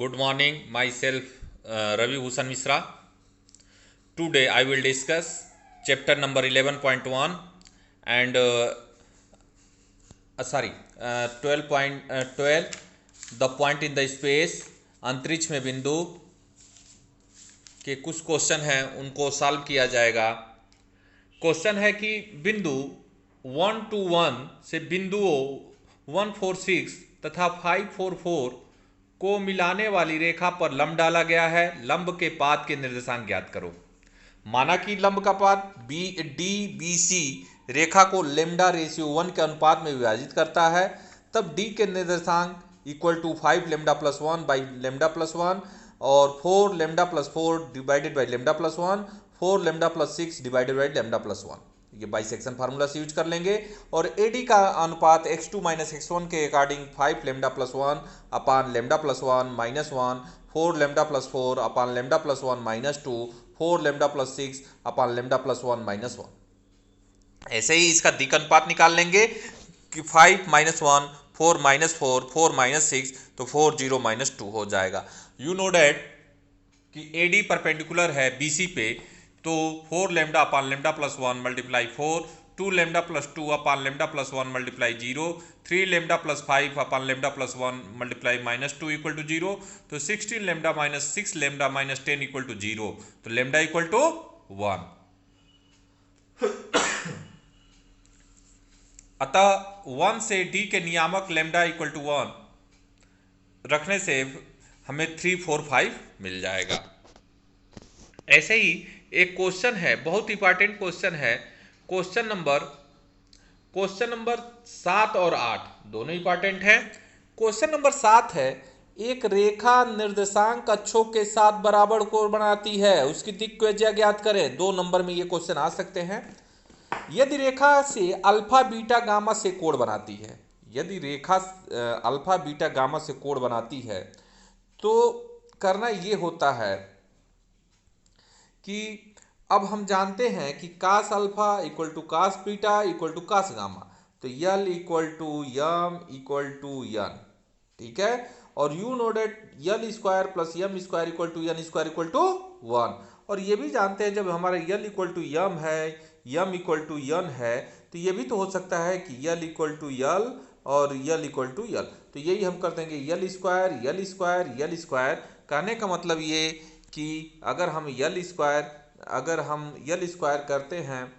Good morning, myself Ravi Bhushan Misra. Today I will discuss chapter number 11.1 and 12.12 the point in the space अंतरिक्ष में बिंदु के कुछ question हैं उनको सॉल्व किया जाएगा। क्वेश्चन है कि बिंदु 1 to 1 से बिंदुओं 146 तथा 544 को मिलाने वाली रेखा पर लंब डाला गया है। लंब के पाद के निर्देशांक ज्ञात करो। माना कि लंब का पाद बी डी बी सी रेखा को लेमडा रेशियो 1 के अनुपात में विभाजित करता है, तब डी के निर्देशांक equal to 5 lambda plus 1 by lambda plus 1 और 4 lambda plus 4 divided by lambda plus 1, 4 lambda plus 6 divided by lambda plus 1। ये बाइसेक्शन फार्मूला से यूज कर लेंगे। और एडी का अनुपात x2 माइनस x1 के अकॉर्डिंग 5 लेमडा प्लस 1 अपान lambda plus 1 minus 1, 4 lambda plus 4 अपान lambda plus 1 minus 2, 4 lambda plus 6 अपान lambda plus 1 minus 1। ऐसे ही इसका दिक् अनुपात निकाल लेंगे कि 5 माइनस 1, 4 माइनस 4, 4 माइनस 6, तो 4 0 माइनस 2 हो जाएगा। यू नो डैट कि एडी परपेंडिकुलर है बीसी पे, तो 4 lambda upon lambda plus 1 multiply 4, 2 lambda plus 2 upon lambda plus 1 multiply 0, 3 lambda plus 5 upon lambda plus 1 multiply minus 2 equal to 0, तो 16 lambda minus 6 lambda minus 10 equal to 0, तो lambda equal to 1। अतः 1 से D के नियामक lambda equal to 1 रखने से हमें 3 4 5 मिल जाएगा। ऐसे ही एक क्वेश्चन है, बहुत इंपॉर्टेंट क्वेश्चन है, क्वेश्चन नंबर 7 और 8 दोनों इंपॉर्टेंट है। क्वेश्चन नंबर 7 है, एक रेखा निर्देशांक अक्षों के साथ बराबर कोण बनाती है, उसकी दिक्वज्या ज्ञात करें। 2 नंबर में ये क्वेश्चन आ सकते हैं। यदि रेखा से अल्फा बीटा गामा से कोण बनाती है, यदि रेखा अल्फा बीटा गामा से कोण बनाती है, तो करना ये होता है कि अब हम जानते हैं कि cos alpha equal to cos beta equal to cos gamma, तो l equal to m equal to n, ठीक है। और you know that l square plus m square equal to n square equal to 1। और ये भी जानते हैं जब हमारा यल इक्वल टू यम है, यम इक्वल टू यन है, तो ये भी तो हो सकता है कि यल इक्वल टू यल और यल इक्वल टू यल। तो यही हम कर देंगे यल स्क्वायर यल स्क्वायर यल स्क्वायर। कहने का मतलब ये कि अगर हम यल स्क्वायर करते हैं,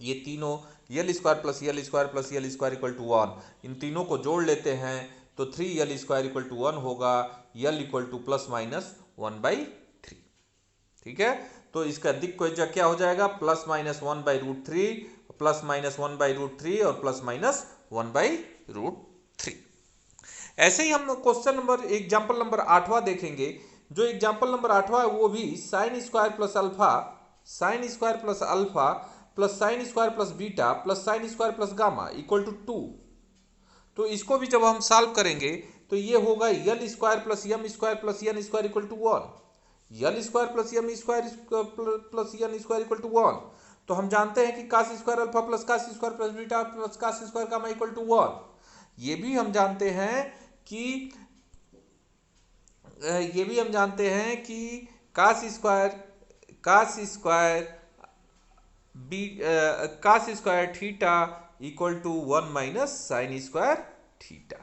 ये तीनों l square plus l square plus l square equal to 1, इन तीनों को जोड़ लेते हैं तो 3 यल स्क्वायर इक्वल टू 1 होगा, यल इक्वल टू प्लस माइनस 1/3, ठीक है। तो इसका दिक्वज्या क्या हो जाएगा, प्लस माइनस 1/√3, प्लस माइनस 1/√3 और प्लस माइनस 1/√3। ऐसे ही हम क्वेश्चन नंबर एग्जाम्पल नंबर 8वां देखेंगे। जो एग्जाम्पल नंबर 8वां है वो भी sine square plus alpha plus sine square plus beta plus sine square plus gamma equal to 2। तो इसको भी जब हम सॉल्व करेंगे तो ये होगा l square plus m square plus n square equal to 1, l square plus m square plus n square equal to 1। तो हम जानते हैं कि cos square alpha plus cos square plus beta plus cos square gamma equal to 1। ये भी हम जानते हैं कि cos square theta equal to 1 minus sine square theta,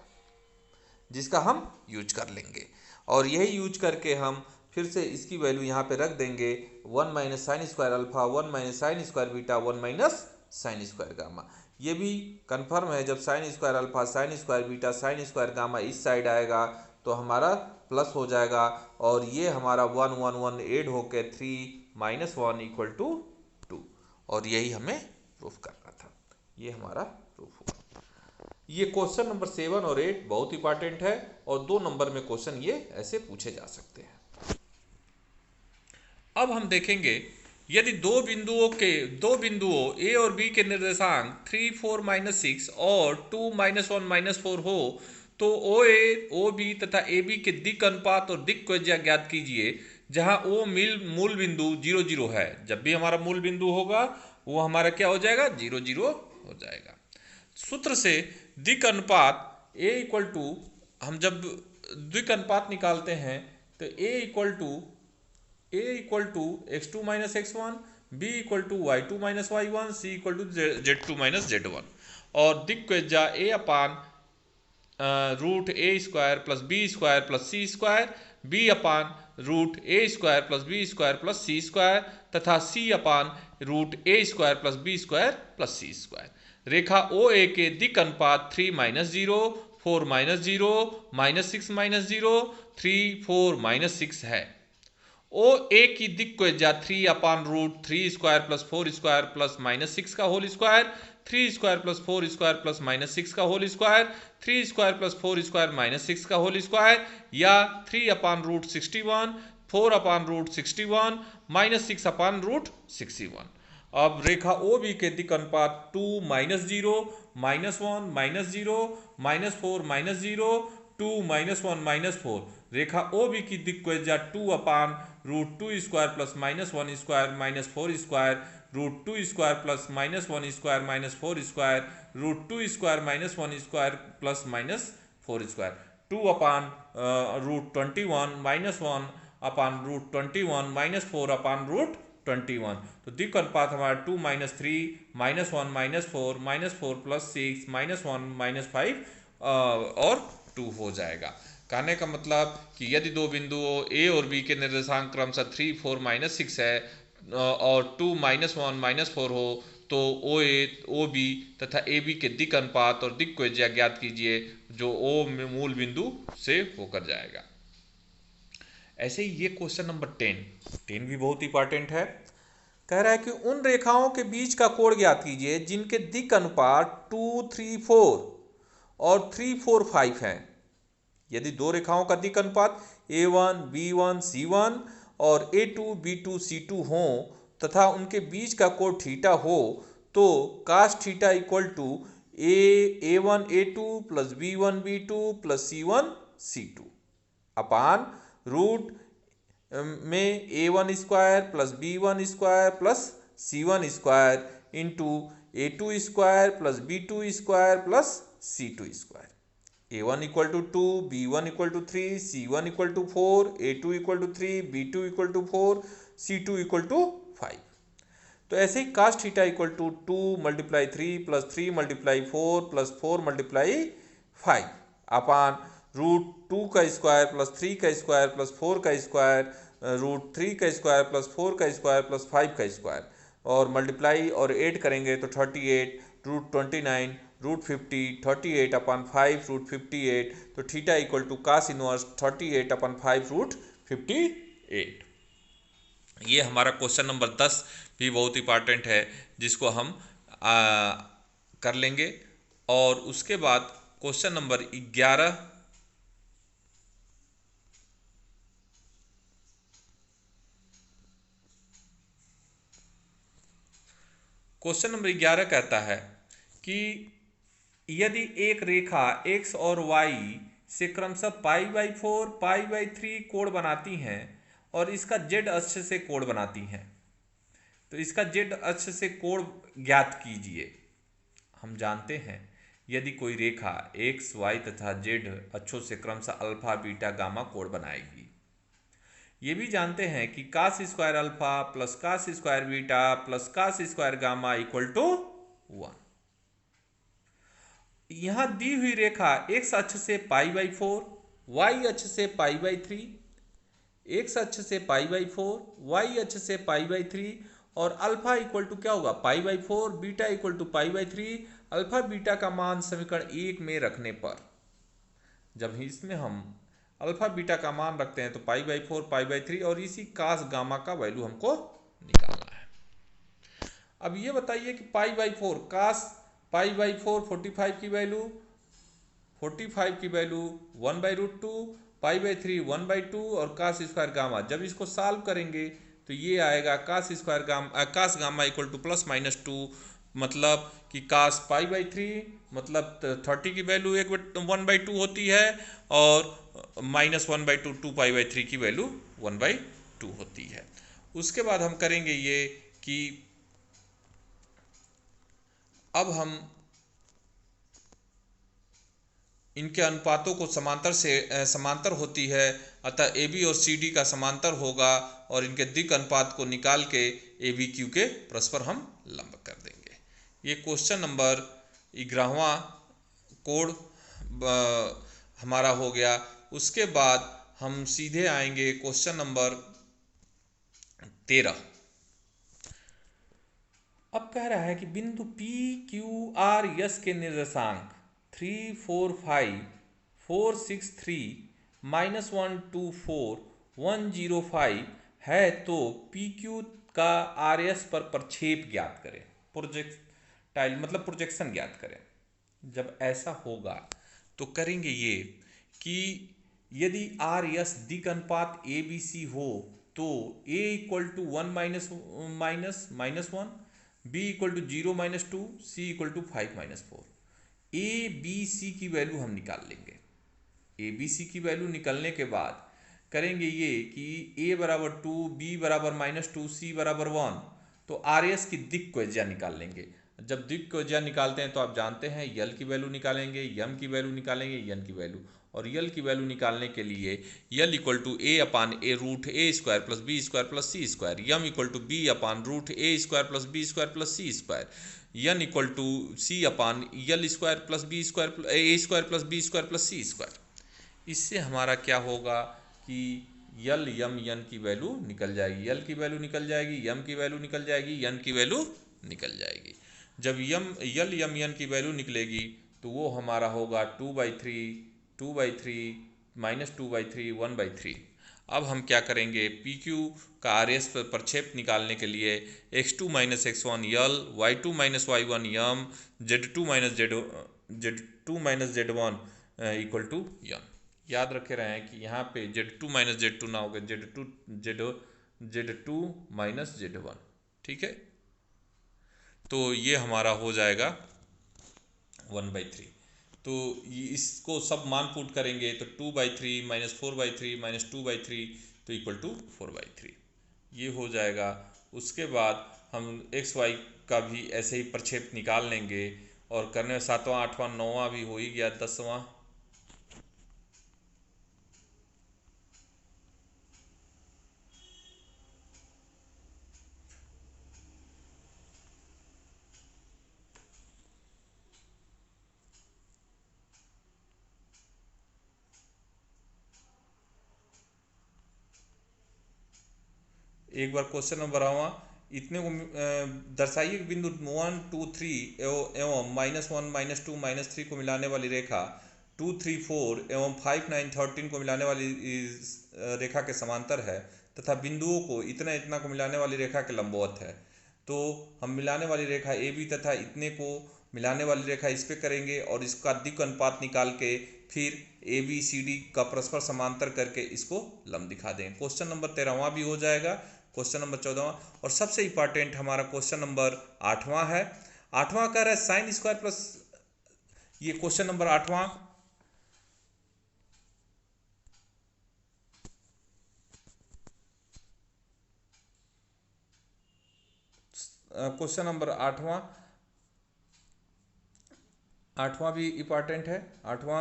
जिसका हम यूज कर लेंगे। और यही यूज करके हम फिर से इसकी वैल्यू यहाँ पे रख देंगे, 1 minus sine square alpha 1 minus sine square beta 1 minus sine square gamma. ये भी कंफर्म है, जब sine square alpha sine square beta sine square gamma इस साइड आएगा तो हमारा प्लस हो जाएगा, और ये हमारा 1 1 1 ऐड होकर 3 माइनस 1 इक्वल टू 2। और यही हमें प्रूफ करना था, ये हमारा प्रूफ हुआ। ये क्वेश्चन नंबर 7 और 8 बहुत इंपॉर्टेंट है, और 2 नंबर में क्वेश्चन ये ऐसे पूछे जा सकते हैं। अब हम देखेंगे, यदि दो बिंदुओं ए और बी के निर्देशांक 3 4 माइनस 6 और 2 माइनस 1 माइनस 4 हो, तो ओ ए ओ बी तथा ए बी के दिक् अनुपात और दिक्वज्या ज्ञात कीजिए, जहां ओ मूल बिंदु 0 0 है। जब भी हमारा मूल बिंदु होगा वो हमारा क्या हो जाएगा, 0 0 हो जाएगा। सूत्र से दिक् अनुपात ए इक्वल टू, हम जब द्विक अनुपात निकालते हैं तो a equal to x2 minus x1, b equal to y2 minus y1, c equal to z2 minus z1। और दिक्विज्या a upon root a square plus b square plus c square, b upon root a square plus b square plus c square तथा c upon root a square plus b square plus c square. रेखा O A के दिक् अनुपात 3 minus 0, 4 minus 0, minus 6 minus 0, 3 4 minus 6 है। O A की दिक्विज्या 3 upon root 3 square plus 4 square plus minus 6 का whole square, 3 square plus 4 square plus minus 6 का whole square, 3 square plus 4 square minus 6 का होल स्क्वायर, या 3 upon root 61, 4 upon root 61, minus 6 upon root 61। अब रेखा O B के दिक् अनुपात 2 minus 0, minus 1 minus 0, minus 4 minus 0, 2 minus 1 minus 4। रेखा O B की दिक्विज्या 2 upon root 2 square plus minus 1 square minus 4 square, root 2 square plus minus 1 square minus 4 square, root 2 square minus 1 square plus minus 4 square, 2 upon root 21 minus 1 upon root 21 minus 4 upon root 21। तो दिक् अनुपात हमारा 2 minus 3 minus 1 minus 4 minus 4 plus 6 minus 1 minus 5 और 2 हो जाएगा। कहने का मतलब कि यदि दो बिंदुओं ए और बी के निर्देशांक क्रमशः 3 4 माइनस 6 है और 2 माइनस 1 माइनस 4 हो तो ओ ए ओ बी तथा ए बी के दिक् अनुपात और दिक्विज्या ज्ञात कीजिए जो ओ मूल बिंदु से होकर जाएगा। ऐसे ही ये क्वेश्चन नंबर 10 भी बहुत इंपॉर्टेंट है। कह रहा है कि उन रेखाओं के बीच का कोण ज्ञात कीजिए जिनके दिक् अनुपात 2 3 4 और 3 4 5 है। यदि दो रेखाओं का दिक् अनुपात a1 b1 c1 और a2 b2 c2 हो तथा उनके बीच का कोण थीटा हो तो cos theta equal to a1 a2 plus b1 b2 plus c1 c2 upon root में a1 square plus b1 square plus c1 square into a2 square plus b2 square plus c2 square. a1 equal to 2, b1 equal to 3, c1 equal to 4, a2 equal to 3, b2 equal to 4, c2 equal to 5। तो ऐसे ही cos theta equal to 2 multiply 3 plus 3 multiply 4 plus 4 multiply 5 upon root 2 का square plus 3 का square plus 4 का square root 3 का square plus 4 का square plus 5 का square और मल्टीप्लाई और ऐड करेंगे तो 38 रूट 29 रूट 50 38 अपन 5 रूट 58। तो theta equal to cos inverse 38 upon 5 root 58। ये हमारा क्वेश्चन नंबर 10 भी बहुत इंपॉर्टेंट है जिसको हम कर लेंगे। और उसके बाद क्वेश्चन नंबर 11 क्वेश्चन नंबर 11 कहता है कि यदि एक रेखा x और y से क्रमशः π/4 π/3 कोण बनाती हैं और इसका z अक्ष से कोण बनाती हैं तो इसका z अक्ष से कोण ज्ञात कीजिए। हम जानते हैं यदि कोई रेखा x y तथा z अक्षों से क्रमशः अल्फा बीटा गामा कोण बनाएगी। ये भी जानते हैं कि cos square alpha plus cos square beta plus cos square gamma equal to 1। यहां दी हुई रेखा x अक्ष से π/4 y अक्ष से π/3 x अक्ष से π/4 y अक्ष से π/3 और अल्फा इक्वल टू क्या होगा π/4 beta equal to π/3। Alpha beta का मान समीकरण 1 में रखने पर जब इसमें हम अल्फा बीटा का मान रखते हैं तो π/4 π/3 और इसी cos गामा का वैल्यू हमको निकालना है। अब ये बताइए कि π/4 cos π/4 45 की वैल्यू 45 की वैल्यू 1/√2 π/3 1/2 और cos स्क्वायर गामा जब इसको सॉल्व करेंगे तो ये आएगा cos square gamma cos gamma equal two plus minus 2 मतलब कि cos π/3 मतलब 30 की वैल्यू 1/2 होती है और माइनस 1/2 2π/3 की वैल्यू 1/2 होती है। उसके बाद हम करेंगे ये कि अब हम इनके अनुपातों को समांतर होती है, अतः ए बी और सी डी का समांतर होगा और इनके दिक् अनुपात को निकाल के ए बी क्यू के परस्पर हम लंब कर देंगे। ये क्वेश्चन नंबर 11वां कोड हमारा हो गया। उसके बाद हम सीधे आएंगे क्वेश्चन नंबर 13। अब कह रहा है कि बिंदु P Q R S के निर्देशांक 3, 4, 5, 4, 6, 3, -1, 2, 4, 1, 0, 5 है, तो PQ का RS पर प्रक्षेप ज्ञात करें। प्रोजेक्टाइल मतलब प्रोजेक्शन ज्ञात करें। जब ऐसा होगा तो करेंगे ये कि यदि RS दिक् अनुपात ABC हो तो A = 1 - 1, B = 0 - 2, C = 5 - 4। A B C की वैल्यू हम निकाल लेंगे। ए बी सी की वैल्यू निकलने के बाद करेंगे ये कि A = 2, B = -2, C = 1, तो आर एस की दिक् त्वचा निकाल लेंगे। जब दिक् त्वचा निकालते हैं तो आप जानते हैं यल की वैल्यू निकालेंगे, यम की वैल्यू निकालेंगे, यन की वैल्यू, और यल की वैल्यू निकालने के लिए यल = A/√A² + B² + C², यम = B/√A² + B² + C², यन = C/L² + B² A² + B² + C²। इससे हमारा क्या होगा कि यल यम यन की वैल्यू निकल जाएगी, यल की वैल्यू निकल जाएगी, यम की वैल्यू निकल जाएगी, यन की वैल्यू निकल जाएगी। जब यल यम यन की वैल्यू निकलेगी तो वो हमारा होगा 2/3, 2/3, -2/3, 1/3। अब हम क्या करेंगे, पी क्यू का आर एस पर प्रक्षेप निकालने के लिए x2 - x1 यल, y2 - y1 यम, z2 - z1 = यम। याद रखे रहें कि यहाँ पे z2 - z2 ना होगा, z2 - z1। ठीक है, तो ये हमारा हो जाएगा 1/3। तो इसको सब मान पुट करेंगे तो 2/3 - 4/3 - 2/3 तो = 4/3 ये हो जाएगा। उसके बाद हम एक्स वाई का भी ऐसे ही प्रक्षेप निकाल लेंगे और करने में 7वां 8वां 9वां भी हो ही गया, 10वां। एक बार क्वेश्चन नंबर 12वां, इतने को दर्शाइए कि बिंदु 1, 2, 3 एवं -1, -2, -3 को मिलाने वाली रेखा 2, 3, 4 एवं 5, 9, 13 को मिलाने वाली रेखा के समांतर है तथा बिंदुओं को इतना इतना को मिलाने वाली रेखा के लंबवत है। तो हम मिलाने वाली रेखा ए बी तथा इतने को मिलाने वाली रेखा इस पे करेंगे और इसका दिक् अनुपात निकाल के फिर ए बी सी डी का परस्पर समांतर करके इसको लंब दिखा देंगे। क्वेश्चन नंबर 13वां भी हो जाएगा। क्वेश्चन नंबर 14वां और सबसे इंपॉर्टेंट हमारा क्वेश्चन नंबर 8वां है। 8वां कह रहा है साइन स्क्वायर प्लस, ये क्वेश्चन नंबर 8वां क्वेश्चन नंबर 8वां भी इंपॉर्टेंट है। 8वां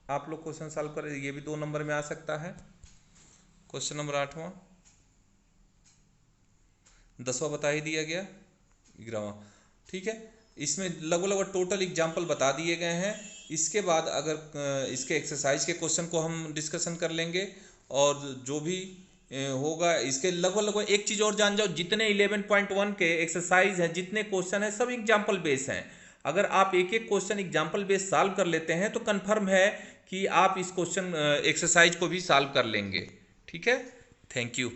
आप लोग क्वेश्चन सॉल्व करें, ये भी 2 नंबर में आ सकता है। क्वेश्चन नंबर 8वां, 10वां बता ही दिया गया, 11वां। ठीक है, इसमें लगभग टोटल एग्जाम्पल बता दिए गए हैं। इसके बाद अगर इसके एक्सरसाइज के क्वेश्चन को हम डिस्कशन कर लेंगे और जो भी होगा इसके लगभग एक चीज़ और जान जाओ, जितने 11.1 के एक्सरसाइज हैं, जितने क्वेश्चन हैं, सब एग्जाम्पल बेस हैं। अगर आप एक एक क्वेश्चन एग्जाम्पल बेस सॉल्व कर लेते हैं तो कन्फर्म है कि आप इस क्वेश्चन एक्सरसाइज को भी सॉल्व कर लेंगे। ठीक है, थैंक यू।